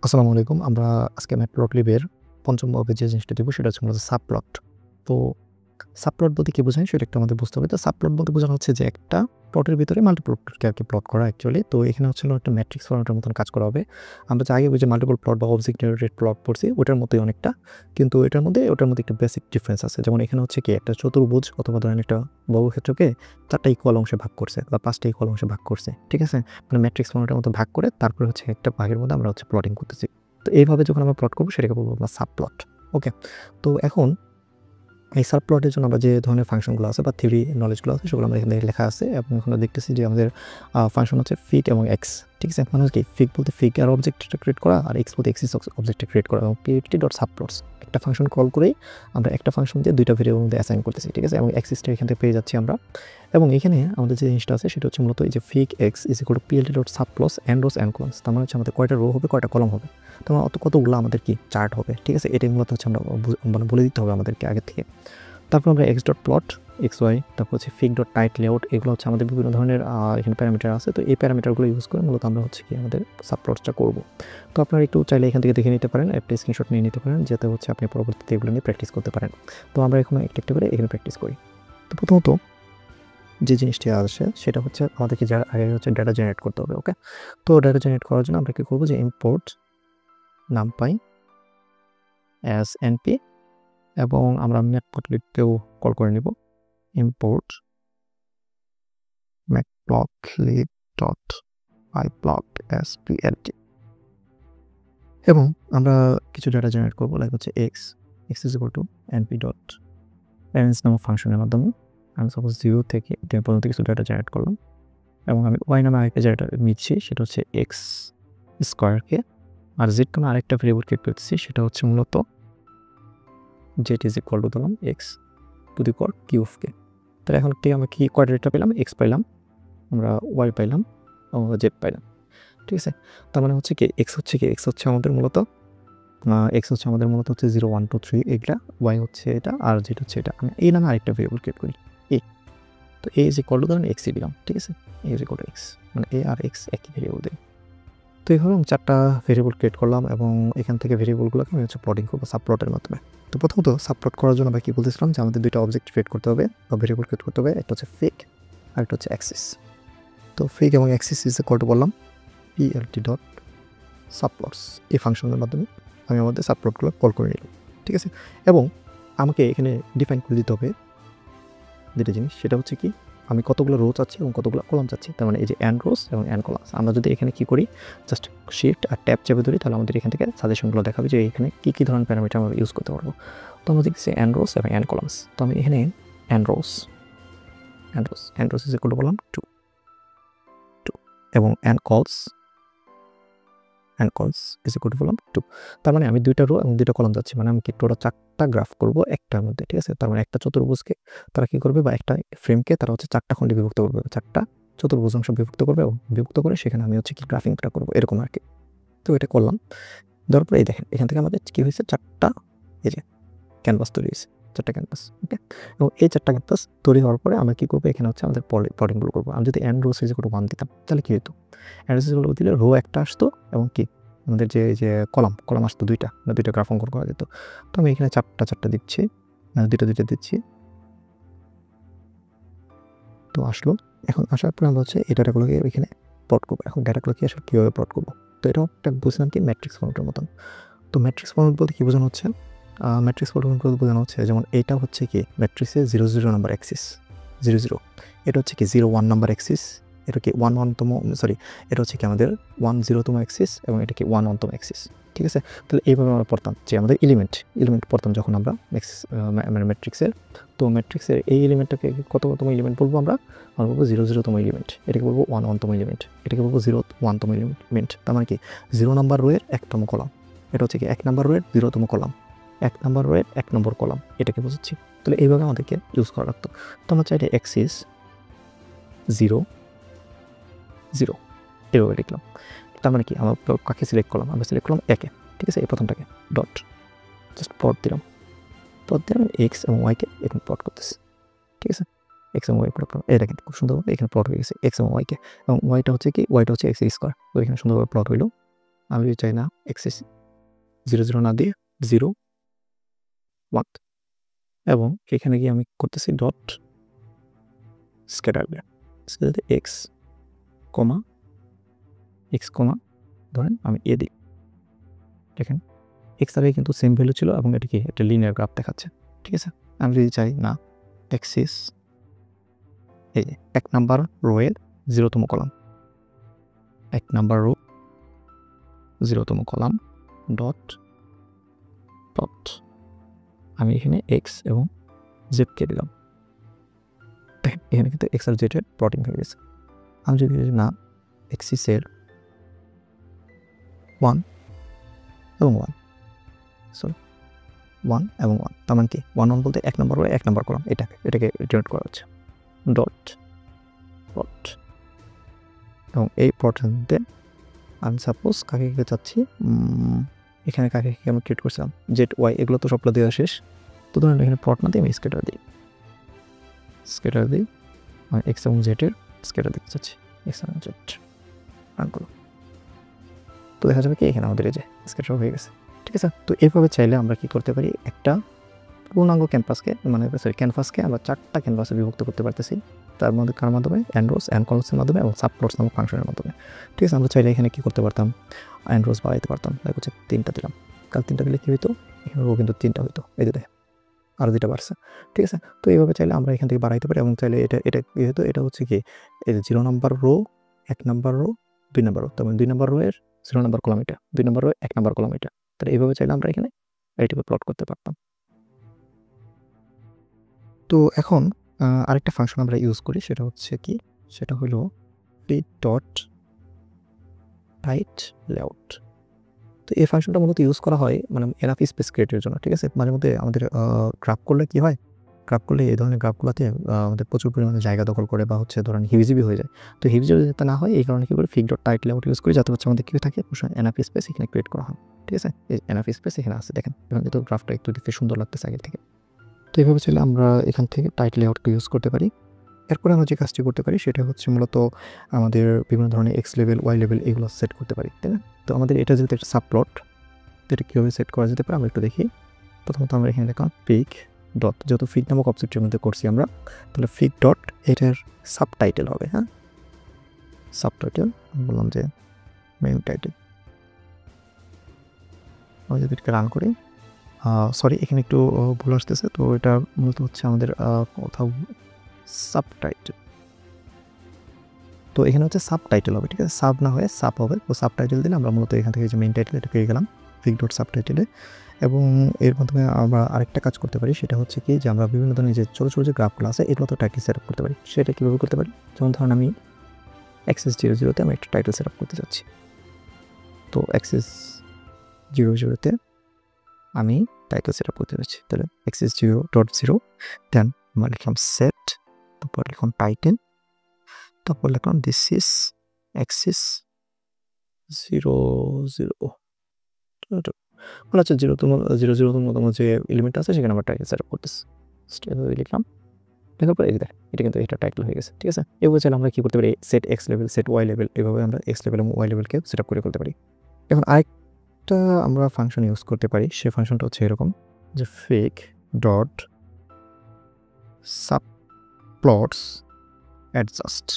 আসসালামু আলাইকুম। আমরা আজকে ম্যাটপ্লটলিবের ৫ম পর্বে যে জিনিসটা দেখব সেটা হচ্ছে মূলত সাবপ্লট। তো সাবপ্লট বলতে কি বোঝায় সেটা একটু আমাদের বুঝতে হবে। তো সাবপ্লট বলতে বোঝানো হচ্ছে যে একটা প্লটের ভিতরে মাল্টিপল প্লটকে আরকি প্লট করা অ্যাকচুয়ালি। তো এখানে হচ্ছে হলো একটা ম্যাট্রিক্স ফরম্যাটের মতন কাজ করা হবে। আমরা যে আগে ওই যে মাল্টিপল প্লট বা অবজেক্ট জেনারেটেড প্লট পড়ছি ওটার মতোই অনেকটা। কিন্তু ওটার মধ্যে একটা বেসিক ডিফারেন্স আছে। যেমন এখানে হচ্ছে কি একটা চতুর্ভুজ অথবা ধরেন একটা বহুক্ষেত্রকে ৪ টা ইকুয়াল অংশে ভাগ করছে বা ৫ টা ইকুয়াল অংশে ভাগ করছে। ঠিক আছে? মানে ম্যাট্রিক্স ফরম্যাটের মতো ভাগ করে তারপরে হচ্ছে একটা ভাগের মধ্যে আমরা হচ্ছে প্লটিং করতেছি। তো এইভাবে যখন আমরা প্লট করব সেটাকে বলবো আমরা সাবপ্লট। ওকে? তো এখন এই সাবপ্লটের জন্য আমরা যে ধরনের ফাংশনগুলো আছে বা থিওরি নলেজগুলো আছে সেগুলো আমরা এখানে লেখা আছে এবং এখানে দেখতেছি যে আমাদের ফাংশন হচ্ছে ফিগ এবং এক্স। ঠিক আছে? মানে কি ফিগ বলতে ফিগ আর অবজেক্টটা ক্রিয়েট করা আর এক্স বলতে এক্সিস অবজেক্টটা ক্রিয়েট করা এবং পিএইচডি ডট সাবপ্লটস একটা ফাংশন কল করেই আমরা একটা ফাংশন দিয়ে দুইটা ভেরিয়েবল মধ্যে অ্যাসাইন করতেছি। ঠিক আছে? এবং এক্সিসটা এখান থেকে পেয়ে যাচ্ছি আমরা এবং এখানে আমাদের যে জিনিসটা আছে সেটা হচ্ছে মূলত এই যে fig x is equal to PLT dot subplots and rows and columns. তার মানে হচ্ছে আমাদের কয়টা রো হবে কয়টা কলাম হবে। তো কতগুলো আমাদের কি চার্ট হবে। ঠিক আছে? এটাই মূলত হচ্ছে আমরা মানে বলে দিতে হবে আমাদেরকে আগে থেকে। তারপর আমরা X dot plot X Y তারপর হচ্ছে ফিগ ডট টাইট লেআউট এগুলো হচ্ছে আমাদের বিভিন্ন ধরনের এখানে প্যারামিটার আছে। তো এই প্যারামিটারগুলো ইউজ করে মূলত আমরা হচ্ছে কি আমাদের সাবপ্লটসটা করব। তো আপনারা একটু চাইলে এখান থেকে দেখে নিতে পারেন, একটা স্ক্রিনশট নিয়ে নিতে পারেন যাতে হচ্ছে আপনি পরবর্তীতে এগুলো নিয়ে প্র্যাকটিস করতে পারেন। তো আমরা এখন একটা একটা করে এখানে প্র্যাকটিস করি। তো প্রথমত যে জিনিসটি আসে সেটা হচ্ছে আমাদেরকে যার আগে হচ্ছে ডাটা জেনারেট করতে হবে। ওকে? তো ডাটা জেনারেট করার জন্য আমরা কি করব যে ইম্পোর্ট নামপাই অ্যাজ এনপি এবং আমরা ম্যাটপ্লটলিবকেও কল করে নিব import matplotlib.pyplot.stlt এবং আমরা কিছু ডাটা জেনারেট করব লাইক হচ্ছে x is equal to np.parents নামক ফাংশনের মাধ্যমে আমি সাপোজ 0 থেকে 10 পর্যন্ত কিছু ডাটা জেনারেট করলাম এবং আমি y নামে আরেকটা ডাটা নিচ্ছি সেটা হচ্ছে x স্কয়ারকে আর z নামে আরেকটা ভেরিয়েবল ক্রিয়েট করতেছি সেটা হচ্ছে মূলত z is equal to দিলাম x to the power কিউবকে। তাহলে এখন আমরা কি কয়টা ডেটা পেলাম x পাইলাম, আমরা y পাইলাম এবং z পাইলাম। ঠিক আছে? তার মানে হচ্ছে কি x হচ্ছে আমাদের মূলত হচ্ছে 0 1 2 3 এগুলা, y হচ্ছে এটা আর z হচ্ছে এটা। আমি এই নামে আরেকটা ভেরিয়েবল ক্রিয়েট করি a। তো a ইজ ইকুয়াল টু ধরেন x দিলাম। ঠিক আছে? a is equal two x মানে a আর x একই ভেরিয়েবল দিই। তো এইভাবে আমি 4টা ভেরিয়েবল ক্রিয়েট করলাম এবং এখান থেকে ভেরিয়েবলগুলোকে আমি হচ্ছে প্লটিং করবো সাবপ্লটের মাধ্যমে। তো প্রথমত সাবপ্লট করার জন্য আমরা কি বলতেছিলাম যে আমাদের দুইটা অবজেক্ট ক্রিয়েট করতে হবে বা ভেরিয়েবল ক্রিয়েট করতে হবে। একটা হচ্ছে ফিগ আর একটা হচ্ছে অ্যাক্সিস। তো ফিগ এবং অ্যাক্সিস ইজ ইকুয়াল টু বললাম পিএলটি ডট সাবপ্লটস এই ফাংশনের মাধ্যমে আমি আমাদের সাবপ্লটগুলো কল করে নিলাম। ঠিক আছে? এবং আমাকে এখানে ডিফাইন করে দিতে হবে যেটা জিনিস সেটা হচ্ছে কি আমি কতগুলো রো চাচ্ছি এবং কতগুলো কলাম চাচ্ছি। তার মানে এই যে অ্যান্ড রোস এবং অ্যান্ড কলামস আমরা যদি এখানে কি করি জাস্ট শিফট আর ট্যাব চেপে ধরি তাহলে আমাদের এখান থেকে সাজেশনগুলো দেখাবে যে এখানে কী ধরনের প্যারামিটার আমরা ইউজ করতে পারবো। তো আমরা দেখছি অ্যান্ড রোস এবং অ্যান্ড কলামস। তো আমি এখানে and rose is equal two বললাম 2 এবং অ্যান্ড কলস ইজ ইকুয়াল টু বললাম 2। তার মানে আমি 2টা রো এবং 2টা কলাম যাচ্ছি মানে আমি কি টোটাল 4টা গ্রাফ করব একটার মধ্যে। ঠিক আছে? তার মানে একটা চতুর্ভুজকে তারা কি করবে বা একটা ফ্রেমকে তারা হচ্ছে 4টা খণ্ডে বিভক্ত করবে, 4টা চতুর্ভুজ অংশ বিভক্ত করবে এবং বিভক্ত করে সেখানে আমি হচ্ছে কি গ্রাফিংটা করবো এরকম আর কি। তো এটা করলাম, দেওয়ার পরে এই দেখেন এখান থেকে আমাদের কি হয়েছে 4টা এই যে ক্যানভাস তৈরি হয়েছে, 4টা ক্যানভাস। ওকে? এবং এই 4টা ক্যানভাস তৈরি হওয়ার পরে আমরা কি করবো এখানে হচ্ছে আমাদের প্লটিংগুলো করবো। আমি যদি and rose is equal two 1 দিতাম তাহলে কি হতো and rose is equal two দিলে রো একটা আসতো এবং কি আমাদের যে কলাম আসতো 2টা গ্রাফ অঙ্কন করা যেত। তো আমি এখানে 4টা দিচ্ছি, 2টা দিচ্ছি। তো আসলো, এখন আসার পরে আমরা হচ্ছে এই ডাটাগুলোকে এখানে প্লট করবো। এখন ডাটাগুলোকে আসলে কীভাবে প্লট করবো? তো এটাও একটা বুঝলাম কি ম্যাট্রিক্স ফর্মেটের মতন। তো ম্যাট্রিক্স ফর্মেট বলতে কী বোঝানো হচ্ছে? ম্যাট্রিক্স ফর্মেট বলতে বোঝানো হচ্ছে যেমন এটা হচ্ছে কি ম্যাট্রিক্সের 0 0 নাম্বার অ্যাক্সিস 0 0, এটা হচ্ছে কি 0 1 নাম্বার অ্যাক্সিস, এটা কি 1 1তম এটা হচ্ছে কি আমাদের 1 0তম অ্যাক্সিস এবং এটা কি 1 1তম অ্যাক্সিস। ঠিক আছে? তাহলে এইভাবে আমরা পড়তাম যে আমাদের এলিমেন্ট পড়তাম যখন আমরা মানে ম্যাট্রিক্সের। তো ম্যাট্রিক্সের এই এলিমেন্টটাকে কততম এলিমেন্ট বলবো আমরা বলবো 0 0তম এলিমেন্ট, এটাকে বলবো 1 1তম এলিমেন্ট, এটাকে বলবো 0 1তম এলিমেন্ট। তার মানে কি 0 নাম্বার রোয়ের 1তম কলাম, এটা হচ্ছে কি 1 নাম্বার রোয়ের 0তম কলাম, 1 নাম্বার রোয়ের 1 নম্বর কলাম, এটাকে বোঝাচ্ছি। তাহলে এইভাবে আমাদেরকে ইউজ করা লাগতো। তো আমরা চাইলে অ্যাক্সিস 0 0 এভাবে লিখলাম। তার মানে কি আমরা কাকে সিলেক্ট করলাম? আমরা সিলেক্ট করলাম একে। ঠিক আছে? এই প্রথমটাকে ডট জাস্ট প্লট দিলাম, আমি এক্স এবং ওয়াইকে এখানে প্লট করতেছি। ঠিক আছে? এক্স এবং ওয়াই প্লট করলাম, এটা কিন্তু খুব সুন্দরভাবে এখানে প্লট হয়ে গেছে এক্স এবং ওয়াইকে, এবং ওয়াইটা হচ্ছে কি এক্স স্কোয়ার। তো এখানে সুন্দরভাবে প্লট হইলো আমি যদি চাই না এক্সিস 0 0 না দিয়ে 0 1 এবং এখানে গিয়ে আমি করতেছি ডট স্ক্যাটার এক্স কমা ধরেন আমি এ দিই। দেখেন এক্স আগে কিন্তু সেম ভ্যালু ছিল এবং এটা কি একটা লিনিয়ার গ্রাফ দেখাচ্ছে, ঠিক আছে। আমি যদি চাই না এক্সিস এই 1 নাম্বার রোয়ের 0তম কলাম, 1 নাম্বার রো 0তম কলাম ডট আমি এখানে এক্স এবং জেডকে দিলাম। দেখেন এখানে কিন্তু এক্স আর জেডের প্লটিং হয়ে গেছে। আমি যদি না এক্সিসের 1 এবং 1 সরি 1 এবং 1 তার মানে কি 1 1 বলতে 1 নম্বর রো 1 নম্বর কলাম এটাকে জেনারেট করা হচ্ছে ডট এবং এই প্লটে আমি সাপোজ কাকে চাচ্ছি এখানে কাকে আমি ক্রিয়েট করছিলাম জেড ওয়াই এগুলো তো সবগুলো দেওয়া শেষ। তো ধরেন এখানে প্লট না দিয়ে আমি স্কেটার দিই আমি এক্স এবং জেডের স্কেটার দিতে চাচ্ছি এক্স এবং জেড রান করো। তো দেখা যাবে কি এখানে আমাদের এই যে স্কেটার হয়ে গেছে, ঠিক আছে। তো এইভাবে চাইলে আমরা কি করতে পারি একটা পূর্ণাঙ্গ ক্যানভাসকে আমরা 4টা ক্যানভাসে বিভক্ত করতে পারতেছি। তার মধ্যে কার মাধ্যমে অ্যান্ড্রোস অ্যান্ড কলসের মাধ্যমে এবং সাবপ্লটস নামক ফাংশনের মাধ্যমে, ঠিক আছে। আমরা চাইলে এখানে কি করতে পারতাম অ্যান্ড্রোস বাড়াইতে পারতাম, দেখ হচ্ছে 3টা দিলাম, কাল 3টা দিলে কী হইতো এখানে রো কিন্তু 3টা হইতো, এই যে দেখেন আরও 2টা বাড়ছে, ঠিক আছে। তো এইভাবে চাইলে আমরা এখান থেকে বাড়াইতে পারি এবং চাইলে এটা কী হতো এটা হচ্ছে কি এই যে 0 নম্বর রো 1 নম্বর রো 2 নম্বর রো, তারপরে 2 নম্বর রো এর 0 নম্বর কলাম এটা, 2 নম্বর রো 1 নম্বর কলাম এটা। তাহলে এইভাবে চাইলে আমরা এখানে এইটাকে প্লট করতে পারতাম। তো এখন আরেকটা ফাংশন আমরা ইউজ করি সেটা হচ্ছে কি সেটা হলো ফিট ডট টাইট লেআউট। তো এই ফাংশনটা মূলত ইউজ করা হয় মানে এনাফ স্পেস ক্রিয়েটের জন্য, ঠিক আছে। মাঝে মধ্যে আমাদের গ্রাফ করলে কি হয়, গ্রাফ করলে এই ধরনের গ্রাফগুলোতে আমাদের প্রচুর পরিমাণে জায়গা দখল করে বা হচ্ছে ধরেন হিউজিবি হয়ে যায়। তো হিউজিবি যাতে না হয় এই কারণে কি করি fit dot tight layout use করি যাতে হচ্ছে আমাদের কি থাকে এনাফ স্পেস এখানে ক্রিয়েট করা হয়, ঠিক আছে। এই এনাফ স্পেস এখানে আছে দেখেন, এখন কিন্তু গ্রাফটা একটু দেখতে সুন্দর লাগতেছে আগে থেকে। তো এইভাবে চাইলে আমরা এখান থেকে টাইট লেআউটকে ইউজ করতে পারি। এরপরে আমরা যে কাজটি করতে পারি সেটা হচ্ছে মূলত আমাদের বিভিন্ন ধরনের এক্স লেভেল ওয়াই লেভেল এগুলো সেট করতে পারি, তাই না। তো আমাদের এটা যেহেতু একটা সাবপ্লট, তো এটা কীভাবে সেট করা যেতে পারে আমরা একটু দেখি। প্রথমত আমরা এখানে দেখলাম পিক ডট, যেহেতু ফিট নামক অবজেক্টের মধ্যে করছি আমরা, তাহলে ফিট ডট এটার সাবটাইটেল হবে, হ্যাঁ সাবটাইটেল বললাম যে মেইন টাইটেল। আমি যদি এটাকে রান করি সরি এখানে একটু ভুল আসতেছে, তো এটা মূলত হচ্ছে আমাদের কোথাও সাবটাইটেল, তো এখানে হচ্ছে সাবটাইটেল হবে, ঠিক আছে। সাব না হয়ে সাব হবে, তো সাবটাইটেল দিলে আমরা মূলত এখান থেকে যে মেইন টাইটেল এটা পেয়ে গেলাম ফিক ডট সাবটাইটেলে। এবং এর মাধ্যমে আমরা আরেকটা কাজ করতে পারি সেটা হচ্ছে কি যে আমরা বিভিন্ন ধরনের যে ছোটো ছোটো যে গ্রাফগুলো আছে এগুলো তো টাইটেল সেট আপ করতে পারি। সেটা কীভাবে করতে পারি, যেমন ধরুন আমি অ্যাক্সেস 0 0-তে আমি একটা টাইটেল সেট আপ করতে চাচ্ছি। তো অ্যাক্সেস 0 0-তে আমি টাইটেল সেট আপ করতে যাচ্ছি, তাহলে অ্যাক্সেস 0.0 দেন আমরা লিখলাম সেট, তারপর লিখলাম টাইটেল, তারপর লিখলাম দিস ইজ অ্যাক্সেস 0 0 মানে হচ্ছে 0 তম যে এলিমেন্ট আছে সেখানে আমরা টাইটেল সেট আপ করতেছি, এভাবে লিখলাম। লেখার পরে এই যে এটা কিন্তু এটা টাইটেল হয়ে গেছে, ঠিক আছে। এভাবে চাইলে আমরা কী করতে পারি set X level set Y level এভাবে আমরা এক্স লেভেল এবং ওয়াই লেভেলকে সেট আপ করে ফেলতে পারি। এখন আরেকটা আমরা ফাংশন ইউজ করতে পারি, সে ফাংশনটা হচ্ছে এরকম যে ফিক ডট সাবপ্লটস অ্যাডজাস্ট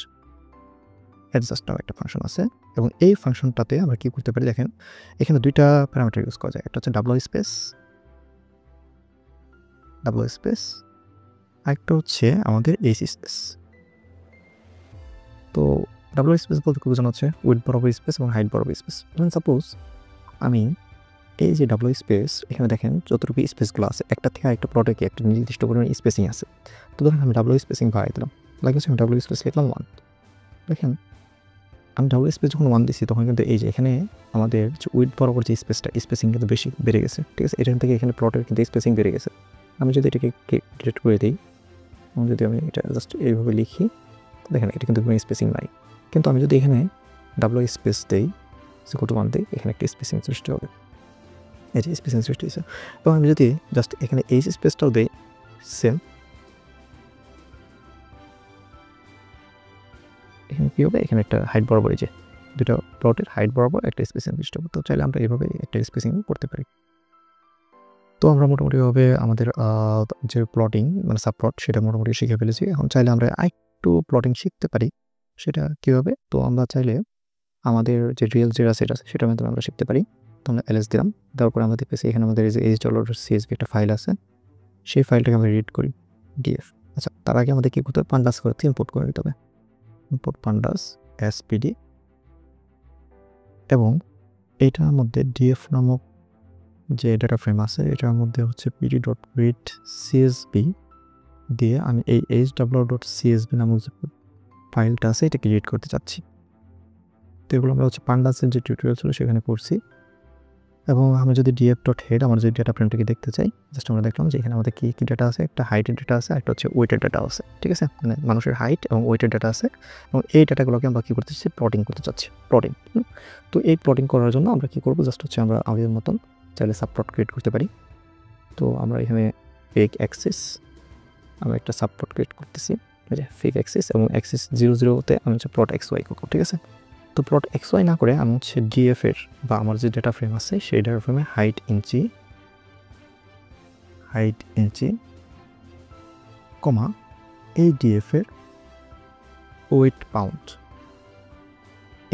নামে একটা ফাংশন আছে এবং এই ফাংশনটাতে আমরা কী করতে পারি দেখেন এখানে 2টা প্যারামিটার ইউজ করা যায়, একটা হচ্ছে ডাবল স্পেস আরেকটা হচ্ছে আমাদের এইচ স্পেস। তো ডাবল স্পেস বলতে খুব বোঝানো হচ্ছে উইডথ বরাবর স্পেস এবং হাইট বরাবর স্পেস। ধরুন সাপোজ আমি এই যে ডাবল স্পেস এখানে দেখেন যতটুকু স্পেসগুলো আছে একটা থেকে আরেকটা প্লটে কি একটা নির্দিষ্ট পরিমাণ স্পেসিং আছে। তো ধরুন আমি ডাবল স্পেসিং বাড়াই দিলাম, লাগছে আমি ডাবল স্পেস লিখলাম 1। দেখেন আমি ডাবল স্পেস যখন 1 দিচ্ছি তখন কিন্তু এই যে এখানে আমাদের যে উইডথ বরাবর যে স্পেসিং কিন্তু বেশি বেড়ে গেছে, ঠিক আছে। এখান থেকে এখানে প্লটের কিন্তু স্পেসিং বেড়ে গেছে। আমি যদি এটাকে ডিলিট করে দিই এবং যদি আমি এটা জাস্ট এইভাবে লিখি দেখেন এটা কিন্তু কোনো স্পেসিং নাই, কিন্তু আমি যদি এখানে ডাবল স্পেস দিই = 1 দিই এখানে একটা স্পেসিং সৃষ্টি হবে, এই যে স্পেসিং সৃষ্টি হয়েছে। এবং আমি যদি জাস্ট এখানে এই স্পেসটাও দিই সেম, এখানে কী হবে এখানে একটা হাইট বরাবর যে দুটো প্লটের হাইট বরাবর একটা স্পেসিং বিশিষ্ট। তো চাইলে আমরা এভাবে একটা স্পেসিং করতে পারি। তো আমরা মোটামুটিভাবে আমাদের যে প্লটিং মানে সাবপ্লট সেটা মোটামুটি শিখে ফেলেছি। এখন চাইলে আমরা আরেকটু প্লটিং শিখতে পারি। সেটা কীভাবে? তো আমরা চাইলে আমাদের যে রিয়েল যে সেট আছে সেটার মাধ্যমে আমরা শিখতে পারি। তো আমরা ls দিলাম, দেওয়ার পরে আমরা দেখতেছি এখানে আমাদের এই যে h.csv একটা ফাইল আছে, সেই ফাইলটাকে আমরা রিড করি df। আচ্ছা, তার আগে আমাদের কী করতে হবে? pandas করে ইম্পোর্ট করে দিতে হবে। ইম্পোর্ট pandas spd এবং এইটার মধ্যে df নামক যে ডাটা ফ্রেম আছে এটার মধ্যে হচ্ছে pd.read.csv দিয়ে আমি এই h.csv নামক যে ফাইলটা আছে এটাকে রিড করতে চাচ্ছি। তো এগুলো আমরা হচ্ছে pandas-এর যে টিউটোরিয়াল ছিল সেখানে পড়ছি। এবং আমি যদি df.head আমার যদি ডেটা ফ্রেমটাকে দেখতে চাই, জাস্ট আমরা দেখলাম যে এখানে আমাদের কী ডেটা আছে, একটা হাইটের ডেটা আছে, একটা হচ্ছে ওয়েটের ডেটা আছে, ঠিক আছে? মানে মানুষের হাইট এবং ওয়েটের ডেটা আছে এবং এই ডেটাগুলোকে আমরা কী করতে চাচ্ছি? প্লটিং করতে চাচ্ছি, প্লটিং। তো এই প্লটিং করার জন্য আমরা কী করবো? জাস্ট হচ্ছে আমরা আগের মতন চাইলে সাবপ্লট ক্রিয়েট করতে পারি। তো আমরা এখানে ফেক অ্যাক্সিস আমরা একটা সাবপ্লট ক্রিয়েট করতেছি, এই যে ফেক অ্যাক্সিস এবং অ্যাক্সিস 0,0-তে আমি হচ্ছে প্লট xy করবো, ঠিক আছে? তো প্লট xy না করে আমি হচ্ছে df-এর বা আমার যে ডেটা ফ্রেম আছে সেই ডেটা ফ্রেমে হাইট ইঞ্চি কমা এই df-এর ওয়েট পাউন্ড,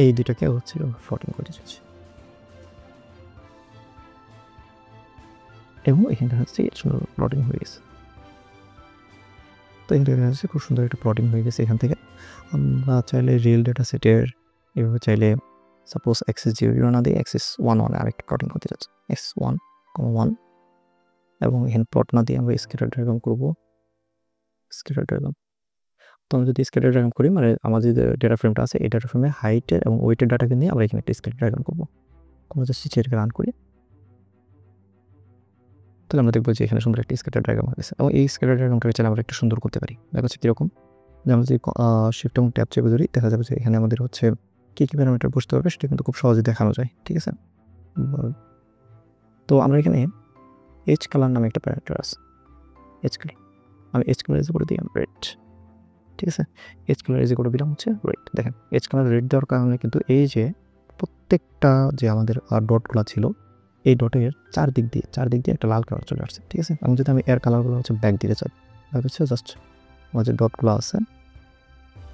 এই দুটাকে হচ্ছে প্লটিং করে দিচ্ছি এবং এখানটা হচ্ছে সুন্দর প্লটিং হয়ে গেছে। তো এখান থেকে হচ্ছে খুব সুন্দর একটা প্লটিং হয়ে গেছে। এখান থেকে আমরা চাইলে রিয়েল ডেটা সেটের এভাবে চাইলে সাপোজ অ্যাক্সিস 0 না দিয়ে অ্যাক্সিস 1 আরেকটা প্লটিং করতে চাচ্ছি, x1,1 এবং এখানে প্লট না দিয়ে আমরা স্ক্যাটার ডায়াগ্রাম করবো, স্ক্যাটার ডায়াগ্রাম। তো আমরা যদি স্ক্যাটার ডায়াগ্রাম করি মানে আমাদের যে ডেটা ফ্রেমটা আছে এই ডেটা ফ্রেমে হাইটের এবং ওয়েটের ডাটাকে নিয়ে আমরা এখানে একটা স্ক্যাটার ডায়াগ্রাম করবো। আমরা জাস্ট সেটাকে রান করি, তাহলে আমরা দেখবো যে এখানে সুন্দর একটা স্ক্যাটার ডায়াগ্রাম হয়ে গেছে এবং এই স্ক্যাটার ডায়াগ্রামটাকে চাইলে আমরা একটু সুন্দর করতে পারি। দেখা যাচ্ছে কীরকম যে আমরা যদি শিফট এবং ট্যাব চেপে ধরি দেখা যাবে যে এখানে আমাদের হচ্ছে কী প্যারামিটার বসতে হবে সেটা কিন্তু খুব সহজে দেখানো যায়, ঠিক আছে? তো আমরা এখানে এজ কালার নামে একটা প্যারামিটার আছে, এজ কালার আমি এজ কালার ইজ করে দিলাম রেড, ঠিক আছে? এজ কালার ইজ করে দিলাম হচ্ছে রেড। দেখেন এজ কালার রেড দেওয়ার কারণে কিন্তু এই যে প্রত্যেকটা যে আমাদের ডটগুলো ছিল এই ডটের চারদিক দিয়ে একটা লাল কালার চলে আসছে, ঠিক আছে? আমি যদি আমি এর কালারগুলো হচ্ছে ব্ল্যাক দিতে চাই তাহলে হচ্ছে জাস্ট আমার যে ডটগুলো আছে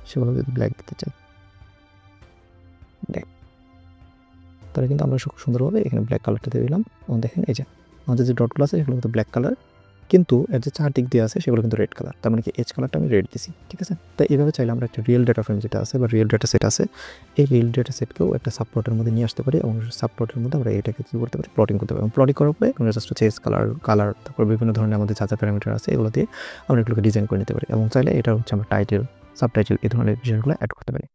সেগুলো যদি ব্ল্যাক দিতে চাই তাহলে কিন্তু আমরা খুব সুন্দরভাবে এখানে ব্ল্যাক কালারটা দিয়ে দিলাম এবং দেখেন এই যে আমাদের যে ডটগুলো আছে সেগুলো কিন্তু ব্ল্যাক কালার, কিন্তু এর যে চারদিক দিয়ে আছে সেগুলো কিন্তু রেড কালার, তার মানে কি এজ কালারটা আমি রেড দিছি, ঠিক আছে? তাই এইভাবে চাইলে আমরা একটা রিয়েল ডেটা ফ্রেম যেটা আছে বা রিয়েল ডেটা সেট আছে এই রিয়েল ডেটা সেটকেও একটা সাবপ্লটের মধ্যে নিয়ে আসতে পারি এবং সাবপ্লটের মধ্যে আমরা এটাকে কী করতে পারি? প্লটিং করতে পারি এবং প্লটিং করার পরে আমরা জাস্ট হচ্ছে এজ কালার তারপর বিভিন্ন ধরনের আমাদের যা প্যারামিটার আছে এগুলো দিয়ে আমরা এগুলোকে ডিজাইন করে নিতে পারি এবং চাইলে এটা হচ্ছে আমরা টাইটেল সাবটাইটেল এই ধরনের বিষয়গুলো অ্যাড করতে পারি।